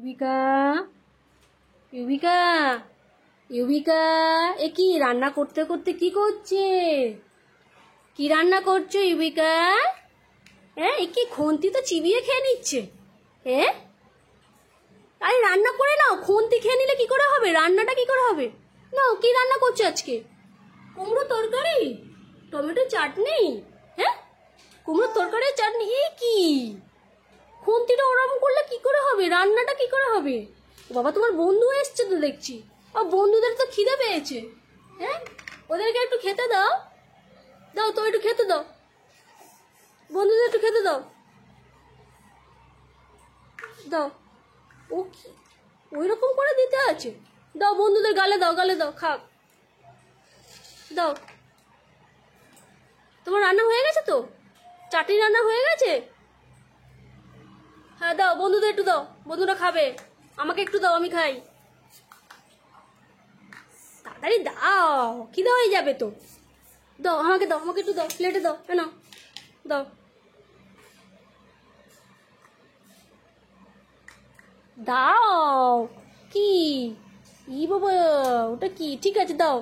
ইউবিকা, ইউবিকা, ইউবিকা, এ কি রান্না করতে করতে কি করছে? কি রান্না করছো ইউবিকা? হ্যাঁ, এ কি খুন্তি তো চিবিয়ে খেয়ে নিচ্ছে। হ্যাঁ, আরে রান্না করে নাও, খুন্তি খেয়ে নিলে কি করে হবে? রান্নাটা কি করে হবে? নাও, কি রান্না করছো আজকে? কুমড়ো তরকারি, টমেটো চাটনি। হ্যাঁ, কুমড়ো তরকারি চাটনি। এ কি খুন্তিটা ওরকম করলে কি করে হবে? রান্নাটা কি করে হবে? বাবা, তোমার বন্ধু এসছে তো দেখছি। আর বন্ধুদের তো খিদে পেয়েছে। হ্যাঁ, ওদেরকে একটু খেতে দাও। দাও তো, একটু খেতে দাও, বন্ধুদের একটু খেতে দাও। দাও। ও কি ওই রকম করে দিতে আছে? দাও, বন্ধুদের গালে দাও, গালে দাও, খাক। দাও। তোমার রান্না হয়ে গেছে তো? চাটনি রান্না হয়ে গেছে? হ্যাঁ, দাও, বন্ধুদের একটু দাও, বন্ধুরা খাবে। আমাকে একটু দাও, আমি খাই। তাড়াতাড়ি দাও, খিদে হয়ে যাবে তো। দাও, আমাকে দাও, আমাকে একটু দাও, প্লেটে দাও, নাও, দাও। দাও। কি? ই বাবা, ওটা কি? ঠিক আছে, দাও,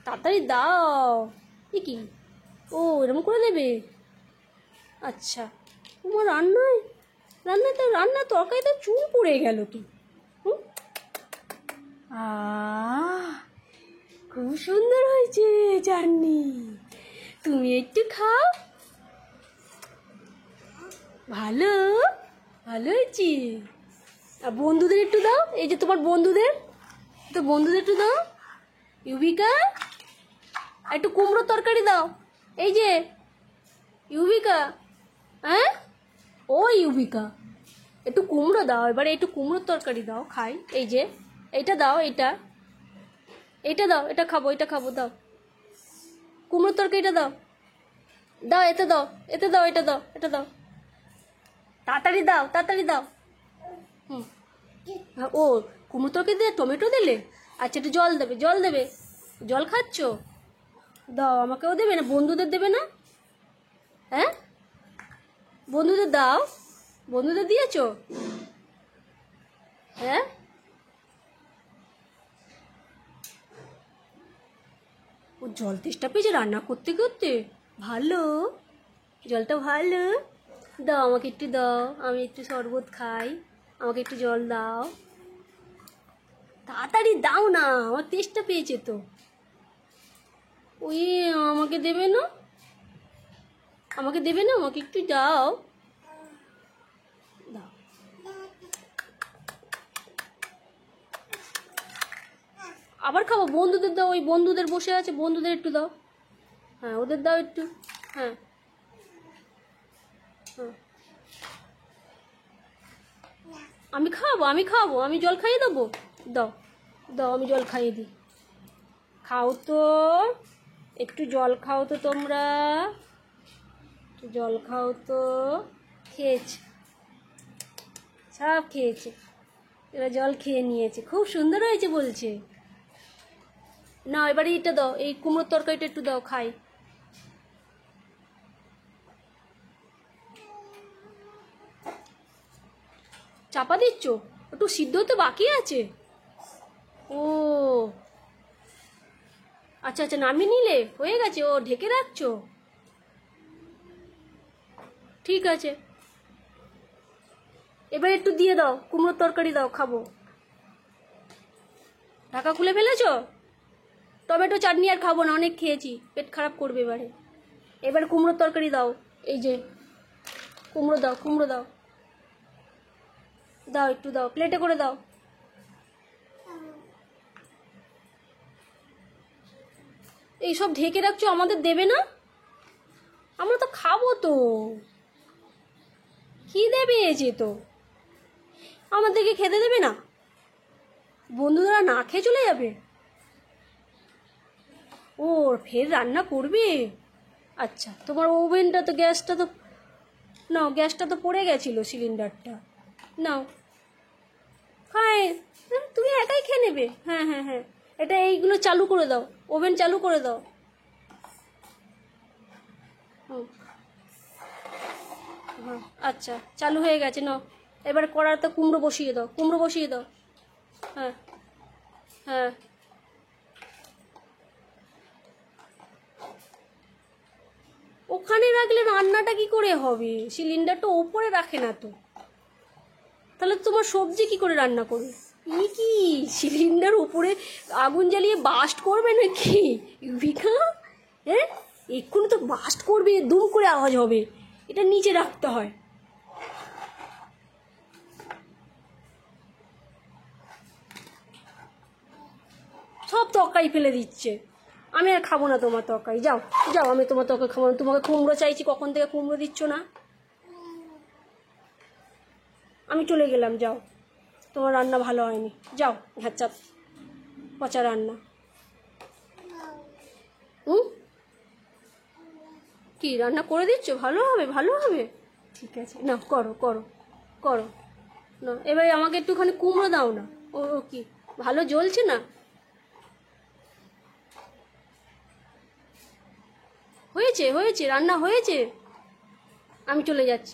তাড়াতাড়ি দাও। এ কি? ও, এরকম করে দেবে? আচ্ছা, তোমার রান্নার তরকারিতে চুল পড়ে গেল তো। খুব সুন্দর হয়েছে চাটনি। তুমি একটু খাও। ভালো, ভালো হয়েছে। আর বন্ধুদের একটু দাও, এই যে তোমার বন্ধুদের, তো বন্ধুদের একটু দাও। ইউবিকা, একটু কুমড়োর তরকারি দাও। এই যে ইউবিকা, হ্যাঁ, ও ইউবিকা, একটু কুমড়ো দাও, এবারে একটু কুমড়োর তরকারি দাও, খাই। এই যে এইটা দাও, এইটা দাও, এটা খাবো, এটা খাবো, দাও। কুমড়োর তরকারিটা দাও, দাও, এতে দাও, এতে দাও, এটা দাও, এটা দাও, তাড়াতাড়ি দাও, তাড়াতাড়ি দাও। হুম, ও, কুমড়ো তরকারি দিয়ে টমেটো দিলে? আচ্ছা, একটু জল দেবে, জল দেবে। জল খাচ্ছ? দাও, আমাকেও দেবে না? বন্ধুদের দেবে না? হ্যাঁ, বন্ধুদের দাও, বন্ধুদের দিয়েছো? হ্যাঁ, ও জল তেষ্টা পেয়েছে রান্না করতে করতে। ভালো, জলটা ভালো। দাও, আমাকে একটু দাও, আমি একটু শরবত খাই। আমাকে একটু জল দাও, তাড়াতাড়ি দাও না, আমার তেষ্টা পেয়েছে তো। ওই, আমাকে দেবে না? আমাকে দেবে না? আমাকে একটু দাও, দাও। আবার খাবো? বন্ধুদের দাও, ওই বন্ধুদের বসে আছে, বন্ধুদের একটু দাও। হ্যাঁ, ওদের দাও একটু। হ্যাঁ, হ্যাঁ, আমি খাবো, আমি খাবো, আমি জল খাইয়ে দেবো। দাও, দাও, আমি জল খাইয়ে দিই। খাও তো, একটু জল খাও তো তোমরা, একটু জল খাও তো। খেয়েছে, সব খেয়েছে, এবার জল খেয়ে নিয়েছে, খুব সুন্দর হয়েছে বলছে। না, এবারে এটা দাও, এই কুমড়োর তরকারিটা একটু দাও, খাই। চাপা দিচ্ছ? একটু সিদ্ধ হতে বাকি আছে। ও আচ্ছা, আচ্ছা, নামিয়ে নিলে হয়ে গেছে? ও, ঢেকে রাখছো? ঠিক আছে, এবার একটু দিয়ে দাও, কুমড়োর তরকারি দাও, খাবো। ঢাকা খুলে ফেলেছো? টমেটো চাটনি আর খাবো না, অনেক খেয়েছি, পেট খারাপ করবে এবারে। এবার কুমড়োর তরকারি দাও, এই যে কুমড়ো দাও, কুমড়ো দাও, দাও, একটু দাও, প্লেটে করে দাও। এইসব ঢেকে রাখছো, আমাদের দেবে না? আমরা তো খাবো তো, খিদে পেয়েছে তো, আমাদেরকে খেতে দেবে না? বন্ধুরা না খেয়ে চলে যাবে? ও, ফের রান্না করবে? আচ্ছা, তোমার ওভেনটা তো, গ্যাসটা তো, নাও, গ্যাসটা তো পড়ে গেছিলো, সিলিন্ডারটা নাও, খায়। তুমি একাই খেয়ে নেবে? হ্যাঁ, হ্যাঁ, হ্যাঁ, এটা এইগুলো চালু করে দাও, ওভেন চালু করে দাও। হুম, হ্যাঁ, আচ্ছা, চালু হয়ে গেছে, নাও। এবার কড়াতে কুমড়ো বসিয়ে দাও, কুমড়ো বসিয়ে দাও। হ্যাঁ হ্যাঁ, ওখানে রাখলে রান্নাটা কি করে হবে? সিলিন্ডারটা ওপরে রাখে না তো, তাহলে তোমার সবজি কি করে রান্না করবে? ই কি সিলিন্ডার উপরে আগুন জ্বালিয়ে বাস্ট করবে নাকি ইউভিকা? হ্যাঁ, এক্ষুনি তো বাস্ট করবে, দুম করে আওয়াজ হবে। এটা নিচে রাখতে হয়। সব তরকারি ফেলে দিচ্ছে। আমি আর খাবো না তোমার তরকারি, যাও যাও, আমি তোমার তরকারি খাবো না। তোমাকে কুমড়ো চাইছি, কখন থেকে কুমড়ো দিচ্ছ না। আমি চলে গেলাম, যাও, তোমার রান্না ভালো হয়নি, যাও, ঘ্যাচ্চা পচা রান্না। কি রান্না করে দিচ্ছ? ভালো হবে, ভালো হবে, ঠিক আছে, না করো করো করো। না এবারে আমাকে একটুখানি কুমড়ো দাও না। ও কি ভালো জ্বলছে না? হয়েছে হয়েছে, রান্না হয়েছে, আমি চলে যাচ্ছি।